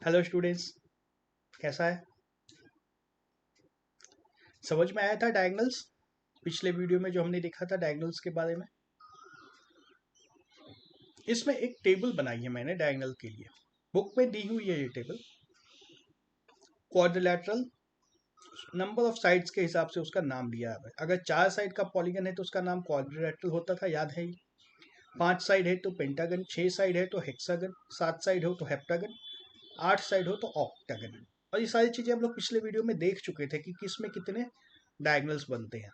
Hello students, कैसा है? समझ में आया था डायगोनल्स? पिछले वीडियो में जो हमने देखा था डायगोनल्स के बारे में। इसमें एक टेबल बनाई है मैंने डायगोनल के लिए। बुक में दी हुई है ये table. Quadrilateral number of sides के हिसाब से उसका नाम दिया है। अगर 4 साइड का पॉलीगन है तो उसका नाम क्वाड्रिलेटरल होता था, याद है? 5 साइड है तो पेंटागन, 6 साइड है तो हेक्सागन, 7 साइड हो तो हेप्टागन, 8 साइड हो तो ऑक्टागन। और ये सारी चीजें हम लोग पिछले वीडियो में देख चुके थे कि किस में कितने डायगोनल्स बनते हैं।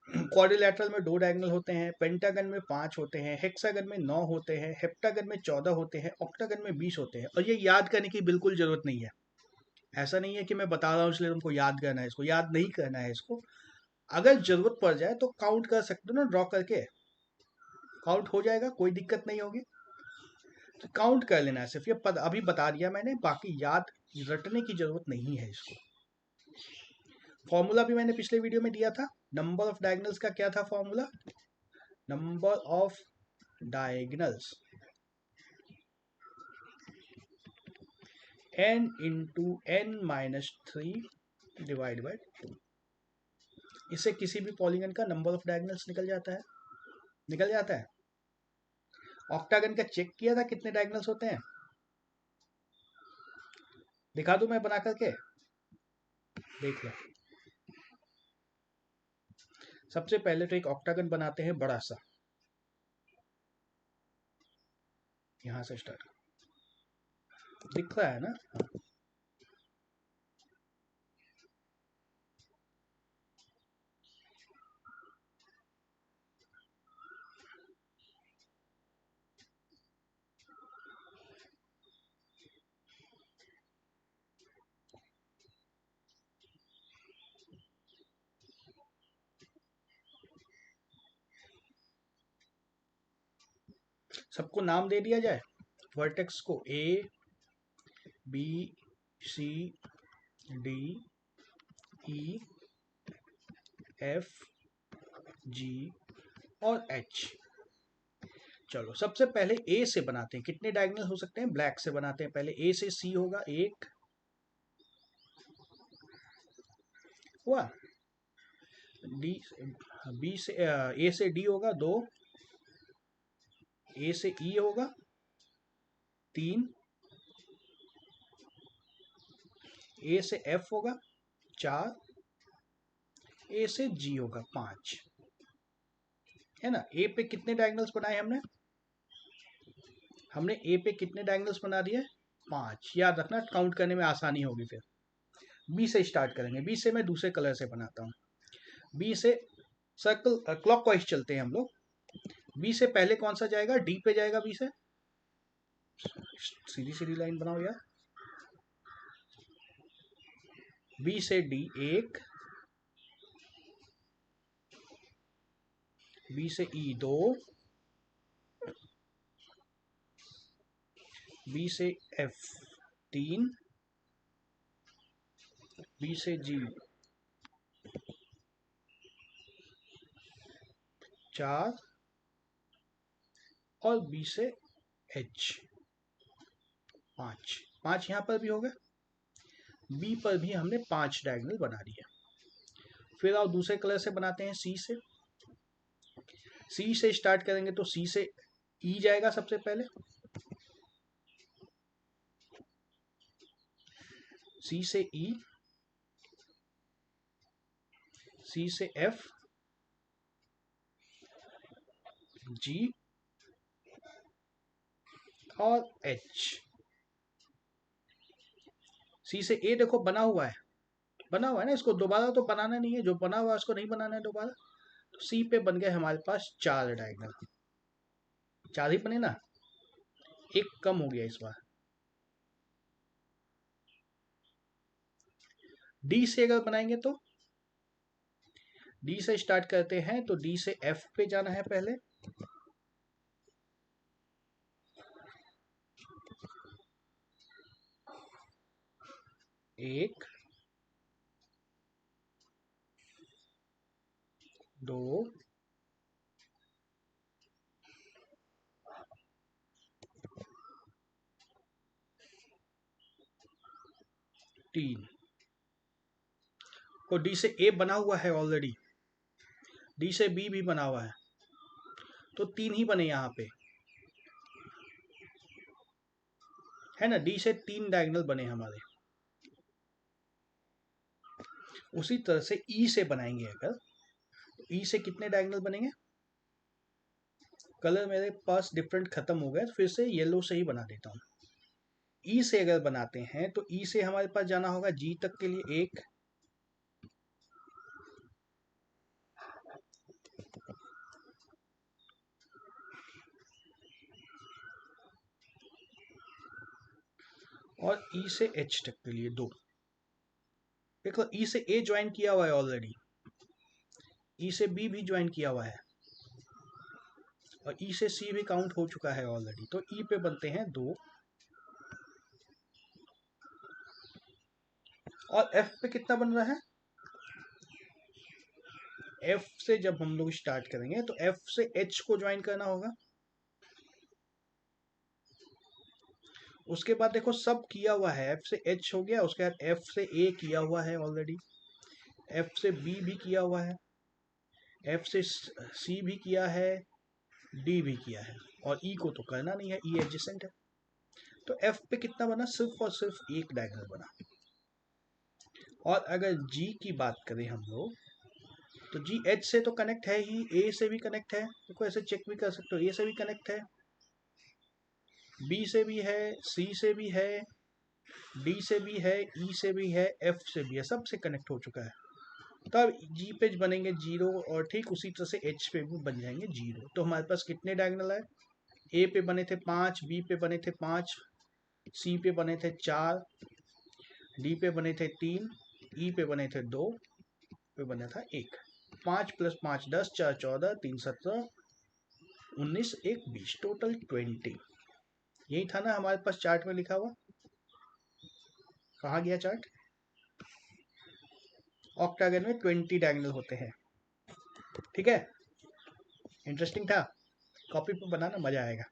क्वाड्रिलेटरल में 2 डायगोनल होते हैं, पेंटागन में 5 होते हैं, हेक्सागन में 9 होते हैं, हेप्टागन में 14 होते हैं, ऑक्टागन में 20 होते हैं। और ये याद करने की बिल्कुल जरूरत नहीं है। ऐसा नहीं है कि मैं बता रहा हूँ इसलिए तुमको याद करना है, इसको याद नहीं करना है। इसको अगर जरूरत पड़ जाए तो काउंट कर सकते हो ना, ड्रॉ करके काउंट हो जाएगा, कोई दिक्कत नहीं होगी। तो काउंट कर लेना है सिर्फ, ये अभी बता दिया मैंने, बाकी याद रटने की जरूरत नहीं है इसको। फॉर्मूला भी मैंने पिछले वीडियो में दिया था। नंबर ऑफ डायगोनल्स का क्या था formula? Number of diagonals n into n minus 3 divide by 2। इससे किसी भी पॉलीगन का नंबर ऑफ डायगोनल्स निकल जाता है। निकल जाता है। ऑक्टागन का चेक किया था कितने डायगोनल्स होते हैं? दिखा दूं मैं बना करके? देख लो। सबसे पहले तो एक ऑक्टागन बनाते हैं बड़ा सा। यहां से स्टार्ट। दिख रहा है ना? सबको नाम दे दिया जाए। वर्टेक्स को ए, बी, सी, डी, ई, एफ, जी और एच। चलो सबसे पहले ए से बनाते हैं। कितने डायगोनल हो सकते हैं? ब्लैक से बनाते हैं। पहले ए से सी होगा, एक हुआ। डी, बी से ए से डी होगा, दो। ए से ई होगा, तीन। ए से एफ होगा, चार। ए से जी होगा, पांच। है ना? ए पे कितने डायगोनल्स बनाए हमने? हमने ए पे कितने डायगोनल्स बना दिए? 5। याद रखना, काउंट करने में आसानी होगी फिर। बी से स्टार्ट करेंगे। बी से मैं दूसरे कलर से बनाता हूँ। बी से सर्कल क्लॉक वाइज चलते हैं हम लोग। बी से पहले कौन सा जाएगा? डी पे जाएगा। बी से सीधी सीधी लाइन बनाओ यार। बी से डी एक, बी से ई दो, बी से एफ तीन, बी से जी चार और बी से एच पांच। पांच यहां पर भी हो गए। बी पर भी हमने 5 डायगोनल बना दिए। फिर आप दूसरे कलर से बनाते हैं सी से। सी से स्टार्ट करेंगे तो सी से ई जाएगा सबसे पहले। सी से ई, सी से एफ, जी और एच। सी से ए देखो बना हुआ है। बना हुआ है ना, इसको दोबारा तो बनाना नहीं है। जो बना हुआ है उसको नहीं बनाना है दोबारा। तो सी पे बन गए हमारे पास 4 डायगोनल। 4 ही बने ना, एक कम हो गया इस बार। डी से अगर बनाएंगे तो डी से स्टार्ट करते हैं तो डी से एफ पे जाना है पहले। एक, दो, 3 को डी से ए बना हुआ है ऑलरेडी, डी से बी भी बना हुआ है, तो 3 ही बने यहाँ पे, है ना। डी से 3 डायगोनल बने हमारे। उसी तरह से ई से बनाएंगे अगर, तो ई से कितने डायगोनल बनेंगे? कलर मेरे पास डिफरेंट खत्म हो गया, तो फिर से येलो से ही बना देता हूँ। ई से अगर बनाते हैं तो ई से हमारे पास जाना होगा जी तक के लिए 1, और ई से एच तक के लिए 2। देखो ई से ए ज्वाइन किया हुआ है ऑलरेडी, ई से बी भी ज्वाइन किया हुआ है, और ई से सी भी काउंट हो चुका है ऑलरेडी, तो ई पे बनते हैं 2, और एफ पे कितना बन रहा है? एफ से जब हम लोग स्टार्ट करेंगे तो एफ से एच को ज्वाइन करना होगा। उसके बाद देखो सब किया हुआ है, एफ से एच हो गया, उसके बाद एफ से ए किया हुआ है ऑलरेडी, एफ से बी भी किया हुआ है, एफ से सी भी किया है, डी भी किया है, और ई को तो करना नहीं है, ई एडजेसेंट है। तो एफ पे कितना बना? सिर्फ और सिर्फ एक डायगोनल बना। और अगर जी की बात करें हम लोग, तो जी एच से तो कनेक्ट है ही, ए से भी कनेक्ट है, देखो ऐसे चेक भी कर सकते हो, ए से भी कनेक्ट है, बी से भी है, सी से भी है, डी से भी है, ई से भी है, एफ से भी है, सब से कनेक्ट हो चुका है। तब जी पे बनेंगे 0, और ठीक उसी तरह से एच पे भी बन जाएंगे 0। तो हमारे पास कितने डायगोनल है? ए पे बने थे 5, बी पे बने थे 5, सी पे बने थे 4, डी पे बने थे 3, ई पे बने थे 2, पे बना था 1। 5 + 5 10, 4 14, 3 17, 19 1 20, टोटल 20। यही था ना हमारे पास चार्ट में लिखा हुआ? कहाँ गया चार्ट? ऑक्टागन में 20 डायगोनल होते हैं, ठीक है। इंटरेस्टिंग था, कॉपी पे बनाना मजा आएगा।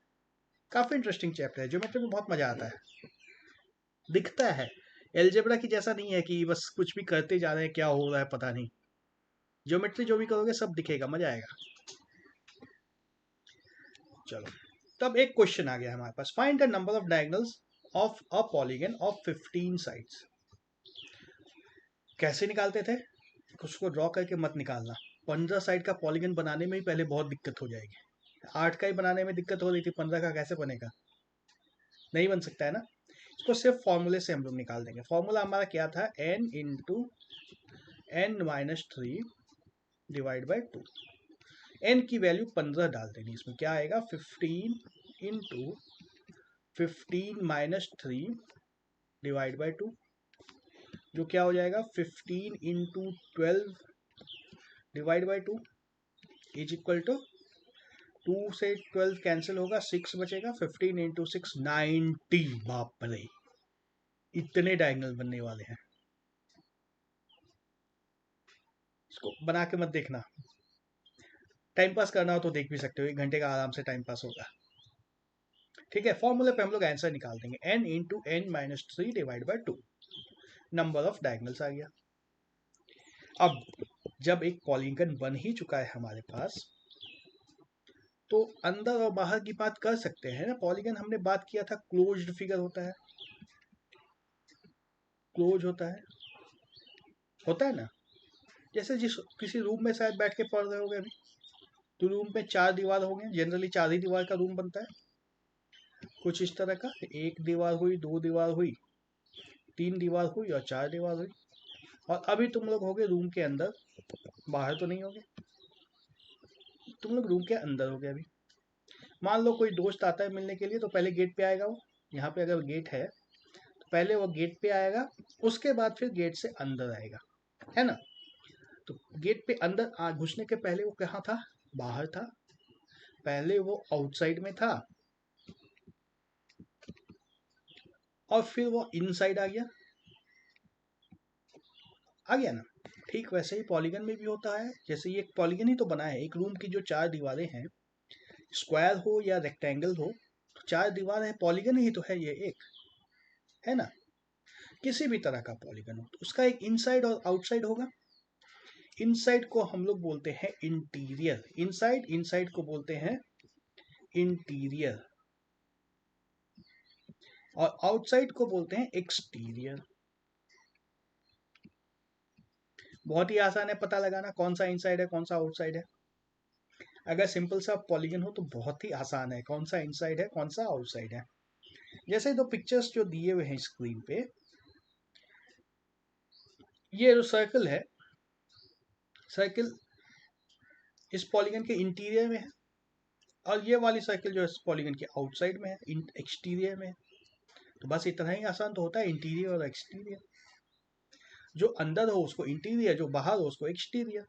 काफी इंटरेस्टिंग चैप्टर है, ज्योमेट्री में बहुत मजा आता है, दिखता है। एलजेब्रा की जैसा नहीं है कि बस कुछ भी करते जा रहे हैं, क्या हो रहा है पता नहीं। ज्योमेट्री जो भी करोगे सब दिखेगा, मजा आएगा। चलो, तब एक क्वेश्चन आ गया हमारे पास, find the number of diagonals of a polygon of 15 sides. कैसे निकालते थे? उसको ड्रॉ करके मत निकालना, 15 साइड का पॉलीगन बनाने में ही पहले बहुत दिक्कत हो जाएगी। 8 का ही बनाने में दिक्कत हो रही थी, 15 का कैसे बनेगा? नहीं बन सकता है ना। इसको सिर्फ फॉर्मूले से हम लोग निकाल देंगे। फॉर्मूला हमारा क्या था? n into n-3 divide by 2। n की वैल्यू 15 डाल देनी, इसमें क्या आएगा? 15 इंटू 15-3 डिवाइड बाई 2, जो क्या हो जाएगा? 15 into 12 divide by 2 is equal to 2 से 12 कैंसिल होगा, 6 बचेगा, 15 इंटू 6 90। बाप रे, इतने डायगोनल बनने वाले हैं। इसको बना के मत देखना, टाइम पास करना हो तो देख भी सकते हो, 1 घंटे का आराम से टाइम पास होगा, ठीक है। फॉर्मूले पे हम लोग आंसर निकाल देंगे, n into n-3 divide by 2, number of diagonals आ गया। अब जब एक पॉलीगन बन ही चुका है हमारे पास, तो अंदर और बाहर की बात कर सकते हैं ना। पॉलीगन हमने बात किया था क्लोज्ड फिगर होता है, क्लोज होता है ना। जैसे जिस किसी रूम में शायद बैठ के पढ़ रहे होगे अभी, तो रूम में 4 दीवार होंगे, जनरली 4 ही दीवार का रूम बनता है, कुछ इस तरह का। 1 दीवार हुई, 2 दीवार हुई, 3 दीवार हुई, और 4 दीवार हुई। और अभी तुम लोग होगे रूम के अंदर, बाहर तो नहीं होगे, तुम लोग रूम के अंदर होगे अभी। मान लो कोई दोस्त आता है मिलने के लिए, तो पहले गेट पे आएगा वो, यहाँ पे अगर गेट है तो पहले वो गेट पे आएगा, उसके बाद फिर गेट से अंदर आएगा, है ना। तो गेट पे अंदर घुसने के पहले वो कहाँ था? बाहर था। पहले वो आउटसाइड में था, और फिर वो इनसाइड आ गया ना। ठीक वैसे ही पॉलीगन में भी होता है। जैसे ये एक पॉलीगन ही तो बना है, एक रूम की जो 4 दीवारें हैं, स्क्वायर हो या रेक्टेंगल हो, तो 4 दीवार है, पॉलीगन ही तो है ये एक, है ना। किसी भी तरह का पॉलीगन हो तो उसका एक इनसाइड और आउटसाइड होगा। इनसाइड को हम लोग बोलते हैं इंटीरियर, इनसाइड को बोलते हैं इंटीरियर, और आउटसाइड को बोलते हैं एक्सटीरियर। बहुत ही आसान है पता लगाना कौन सा इनसाइड है कौन सा आउटसाइड है। अगर सिंपल सा पॉलीगन हो तो बहुत ही आसान है कौन सा इनसाइड है कौन सा आउटसाइड है। जैसे दो पिक्चर्स जो दिए हुए हैं स्क्रीन पे, ये जो सर्कल है, सर्कल इस पॉलीगन के इंटीरियर में है, और ये वाली सर्कल जो है इस पॉलीगन के आउटसाइड में है, एक्सटीरियर में है। तो बस इतना ही आसान तो होता है इंटीरियर और एक्सटीरियर। जो अंदर हो उसको इंटीरियर, जो बाहर हो उसको एक्सटीरियर।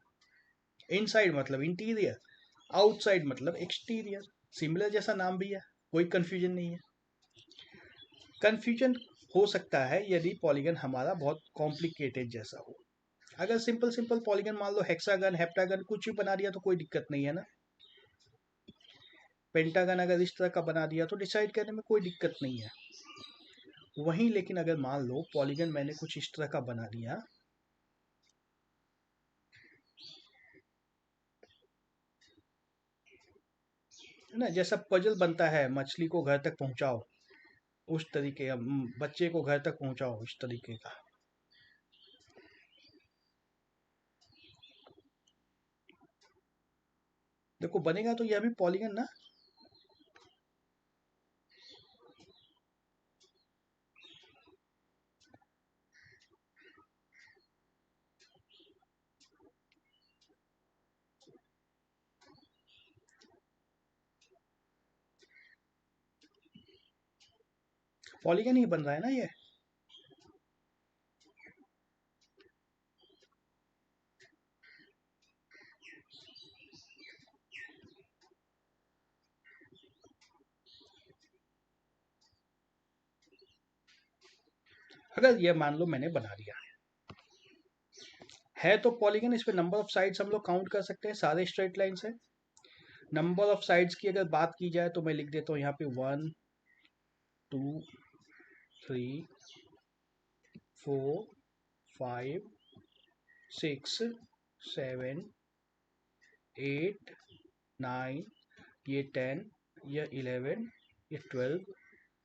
इनसाइड मतलब इंटीरियर, आउटसाइड मतलब एक्सटीरियर। सिमिलर जैसा नाम भी है, कोई कंफ्यूजन नहीं है। कंफ्यूजन हो सकता है यदि पॉलीगन हमारा बहुत कॉम्प्लिकेटेड जैसा हो। अगर सिंपल सिंपल पॉलीगन मान लो हेक्सागन हेप्टागन कुछ भी बना दिया तो कोई दिक्कत नहीं है ना। पेंटागन अगर इस तरह का बना दिया तो डिसाइड करने में कोई दिक्कत नहीं है। वहीं लेकिन अगर मान लो पॉलीगन मैंने कुछ इस तरह का बना दिया, ना जैसा पजल बनता है मछली को घर तक पहुंचाओ उस तरीके का, बच्चे को घर तक पहुंचाओ उस तरीके का। देखो बनेगा तो यह भी पॉलीगन ना। पॉलीगन ही बन रहा है ना ये। अगर ये मान लो मैंने बना दिया है तो पॉलीगन, इस पे नंबर ऑफ साइड्स हम लोग काउंट कर सकते हैं, सारे स्ट्रेट लाइंस है। नंबर ऑफ साइड्स की अगर बात की जाए तो मैं लिख देता हूँ यहाँ पे 1 2 3 4 5 6 7 8 9, ये 10, ये 11, ये 12,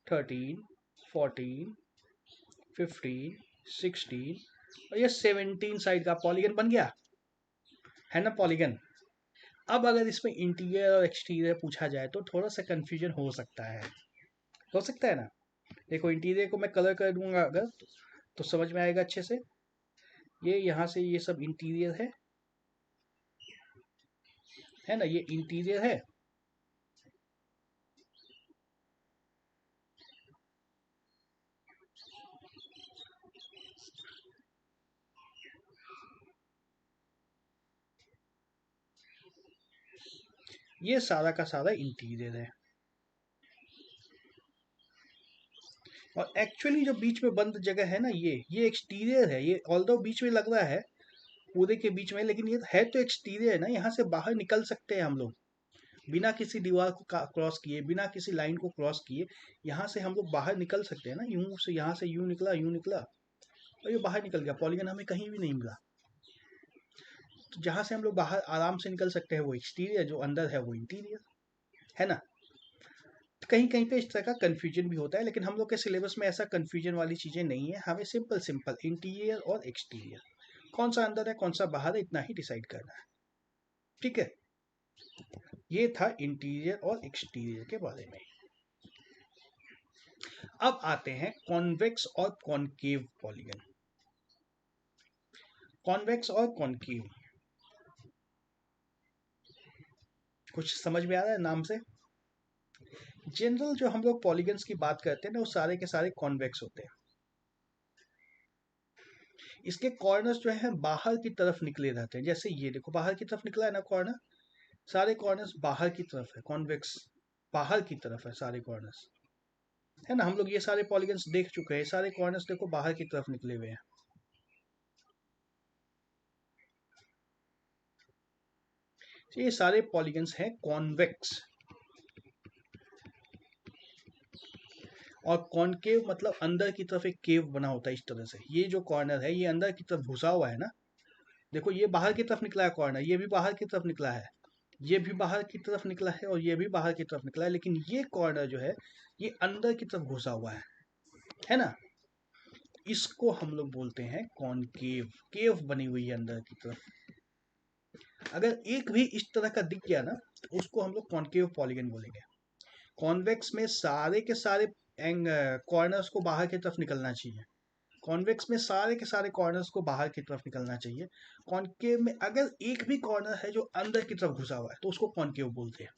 13, 14, 15, 16 और ये 17 साइड का पॉलीगन बन गया है ना पॉलीगन। अब अगर इसमें इंटीरियर और एक्सटीरियर पूछा जाए तो थोड़ा सा कंफ्यूजन हो सकता है ना। देखो इंटीरियर को मैं कलर कर दूंगा अगर तो समझ में आएगा अच्छे से। ये यहाँ से ये सब इंटीरियर है ना, ये इंटीरियर है। ये सारा का सारा इंटीरियर है, और एक्चुअली जो बीच में बंद जगह है ना ये एक्सटीरियर है। ये ऑल्दो बीच में लग रहा है पूरे के बीच में, लेकिन ये है तो एक्सटीरियर है ना। यहाँ से बाहर निकल सकते हैं हम लोग बिना किसी दीवार को क्रॉस किए, बिना किसी लाइन को क्रॉस किए। यहाँ से हम लोग बाहर निकल सकते हैं ना, यूं से यहाँ से यूं निकला और ये बाहर निकल गया, पॉलीगन हमें कहीं भी नहीं मिला। तो जहाँ से हम लोग बाहर आराम से निकल सकते हैं वो एक्सटीरियर, जो अंदर है वो इंटीरियर है ना। तो कहीं कहीं पे इस तरह का कंफ्यूजन भी होता है, लेकिन हम लोग के सिलेबस में ऐसा कंफ्यूजन वाली चीज़ें नहीं है। हमें सिंपल सिंपल इंटीरियर और एक्सटीरियर, कौन सा अंदर है कौन सा बाहर है, इतना ही डिसाइड करना है। ठीक है, ये था इंटीरियर और एक्सटीरियर के बारे में। अब आते हैं कॉन्वेक्स और कॉनकेव पॉलीगन। कॉन्वेक्स और कॉनकेव कुछ समझ में आ रहा है नाम से। जनरल जो हम लोग पॉलीगन्स की बात करते हैं ना वो सारे के सारे कॉन्वेक्स होते हैं। इसके कॉर्नर्स जो है बाहर की तरफ निकले रहते हैं। जैसे ये देखो बाहर की तरफ निकला है ना कॉर्नर, सारे कॉर्नर्स बाहर की तरफ है, कॉन्वेक्स बाहर की तरफ है सारे कॉर्नर्स, है ना। हम लोग ये सारे पॉलीगन्स देख चुके हैं, सारे कॉर्नर्स देखो बाहर की तरफ निकले हुए हैं। तो ये सारे पॉलीगन्स हैं कॉन्वेक्स। और कॉनकेव मतलब अंदर की तरफ एक केव बना होता है इस तरह से। ये जो कॉर्नर है ये अंदर की तरफ घुसा हुआ है ना, देखो ये बाहर की तरफ निकला है कॉर्नर, ये भी बाहर की तरफ निकला है, ये भी बाहर की तरफ निकला है और ये भी बाहर की तरफ निकला है, लेकिन ये कॉर्नर जो है ये अंदर की तरफ घुसा हुआ है ना। इसको हम लोग बोलते हैं कॉनकेव, केव बनी हुई है अंदर की तरफ। अगर एक भी इस तरह का दिख गया ना तो उसको हम लोग कॉनकेव पॉलीगन बोलेंगे। कॉन्वेक्स में सारे के सारे कॉर्नर्स को बाहर की तरफ निकलना चाहिए, कॉन्वेक्स में सारे के सारे कॉर्नर्स को बाहर की तरफ निकलना चाहिए। कॉनकेव में अगर एक भी कॉर्नर है जो अंदर की तरफ घुसा हुआ है तो उसको कॉनकेव बोलते हैं।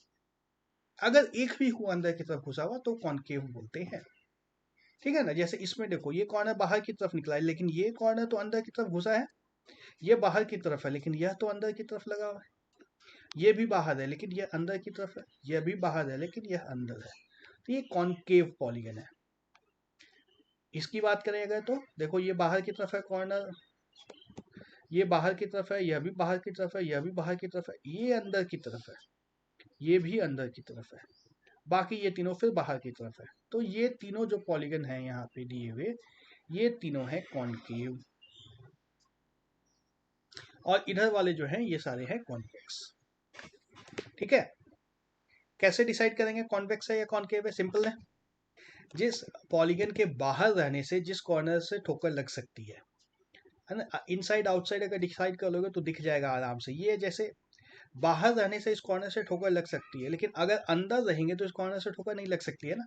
अगर एक भी हुआ अंदर की तरफ घुसा हुआ तो कॉनकेव बोलते हैं, ठीक है ना। जैसे इसमें देखो ये कॉर्नर बाहर की तरफ निकला है, लेकिन ये कॉर्नर तो अंदर की तरफ घुसा है, ये बाहर की तरफ है लेकिन यह तो अंदर की तरफ लगा हुआ है, ये भी बाहर है लेकिन यह अंदर की तरफ है, यह भी बाहर है लेकिन यह अंदर है, तो ये कॉनकेव पॉलीगन है। इसकी बात करें अगर तो देखो ये बाहर की तरफ है कॉर्नर, ये बाहर की तरफ है, यह भी बाहर की तरफ है, यह भी बाहर की तरफ है, ये अंदर की तरफ है, ये भी अंदर की तरफ है, बाकी ये तीनों फिर बाहर की तरफ है। तो ये तीनों जो पॉलीगन हैं यहाँ पे दिए हुए, ये तीनों है कॉनकेव, और इधर वाले जो हैं ये सारे हैं कॉन्वेक्स, ठीक है। कैसे डिसाइड करेंगे कॉन्वेक्स है या कॉनकेव है? सिंपल है, जिस पॉलीगन के बाहर रहने से जिस कॉर्नर से ठोकर लग सकती है ना, इनसाइड आउटसाइड अगर डिसाइड कर लोगे तो दिख जाएगा आराम से। ये जैसे बाहर रहने से इस कॉर्नर से ठोकर लग सकती है, लेकिन अगर अंदर रहेंगे तो इस कॉर्नर से ठोकर नहीं लग सकती है ना।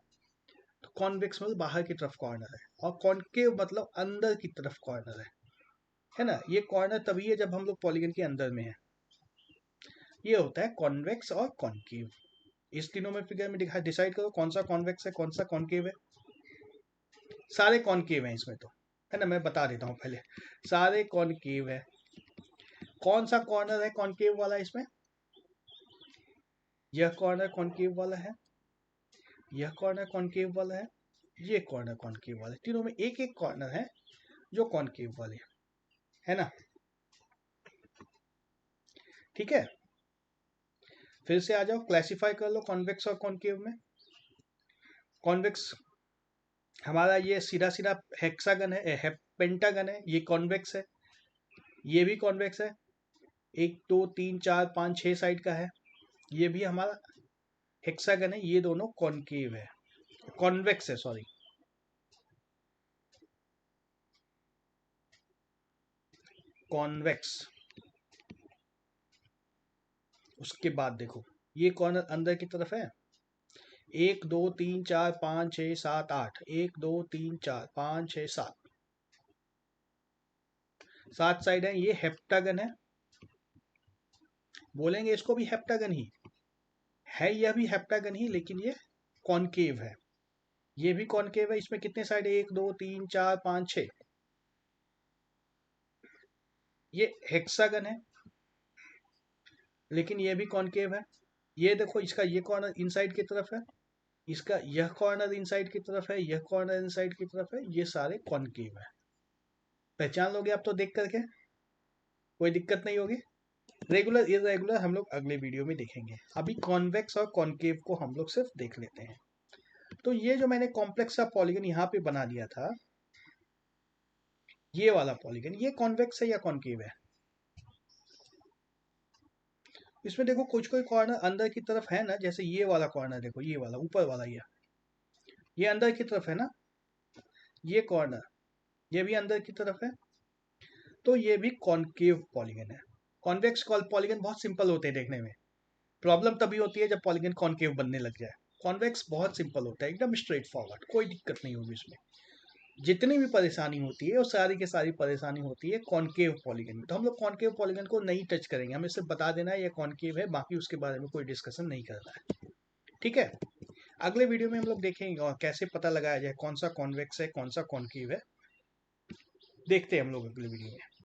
तो कॉन्वेक्स मतलब बाहर की तरफ कॉर्नर है, और कॉनकेव मतलब अंदर की तरफ कॉर्नर है ना। ये कॉर्नर तभी है जब हम लोग पॉलीगन के अंदर में है। ये होता है कॉन्वेक्स और कॉनकेव। इस तीनों में फिगर में डिसाइड करो कौन सा कॉन्वेक्स है कौन सा कॉनकेव है। सारे कॉनकेव हैं इसमें तो, है ना। मैं बता देता हूँ पहले, सारे कॉनकेव है। कौन सा कॉर्नर है कॉनकेव वाला इसमें? यह कॉर्नर कॉनकेव वाला है, यह कॉर्नर कॉनकेव वाला है, ये कॉर्नर कॉनकेव वाला है। तीनों में एक एक कॉर्नर है जो कॉनकेव वाले है ना, ठीक है। फिर से आ जाओ, क्लासिफाई कर लो कॉन्वेक्स और कॉनकेव में। कॉन्वेक्स हमारा ये सीधा सीधा हेक्सागन है, पेंटागन है, ये कॉन्वेक्स है, ये भी कॉन्वेक्स है, 1 2 3 4 5 6 साइड का है, ये भी हमारा हेक्सागन है, ये दोनों कॉनकेव है, कॉन्वेक्स है सॉरी, कॉन्वेक्स। उसके बाद देखो ये कॉर्नर अंदर की तरफ है, 1 2 3 4 5 6 7 8, 1 2 3 4 5 6 7, 7 साइड है, ये हेप्टागन है, बोलेंगे इसको भी हेप्टागन ही है, यह भी हेप्टागन ही, लेकिन ये कॉनकेव है, ये भी कॉनकेव है। इसमें कितने साइड है? 1 2 3 4 5 6, ये हेक्सागन है लेकिन ये भी कॉनकेव है। ये देखो इसका ये कॉर्नर इनसाइड की तरफ है, इसका यह कॉर्नर इनसाइड की तरफ है, यह कॉर्नर इनसाइड की तरफ है, ये सारे कॉनकेव है। पहचान लोगे आप तो देख करके, कोई दिक्कत नहीं होगी। रेगुलर इरेगुलर हम लोग अगले वीडियो में देखेंगे, अभी कॉन्वेक्स और कॉनकेव को हम लोग सिर्फ देख लेते हैं। तो ये जो मैंने कॉम्प्लेक्स का पॉलीगन यहाँ पे बना दिया था, ये वाला पॉलीगन, ये कॉन्वेक्स है या कॉनकेव है? इसमें देखो कुछ कोई कॉर्नर अंदर की तरफ है ना, जैसे ये वाला कॉर्नर देखो, ये वाला ऊपर वाला, ये अंदर की तरफ है ना, ये कॉर्नर, ये भी अंदर की तरफ है, तो ये भी कॉनकेव पॉलीगन है। कॉन्वेक्स पॉलीगन बहुत सिंपल होते हैं देखने में, प्रॉब्लम तभी होती है जब पॉलीगन कॉनकेव बनने लग जाए। कॉन्वेक्स बहुत सिंपल होता है, एकदम स्ट्रेट फॉरवर्ड, कोई दिक्कत नहीं होगी इसमें। जितनी भी परेशानी होती है वो सारी की सारी परेशानी होती है कॉनकेव पॉलीगन में। तो हम लोग कॉनकेव पॉलीगन को नहीं टच करेंगे, हमें सिर्फ बता देना है ये कॉनकेव है, बाकी उसके बारे में कोई डिस्कशन नहीं करना है, ठीक है। अगले वीडियो में हम लोग देखेंगे और कैसे पता लगाया जाए कौन सा कॉन्वेक्स है कौन सा कॉनकेव है, देखते हैं हम लोग अगले वीडियो में।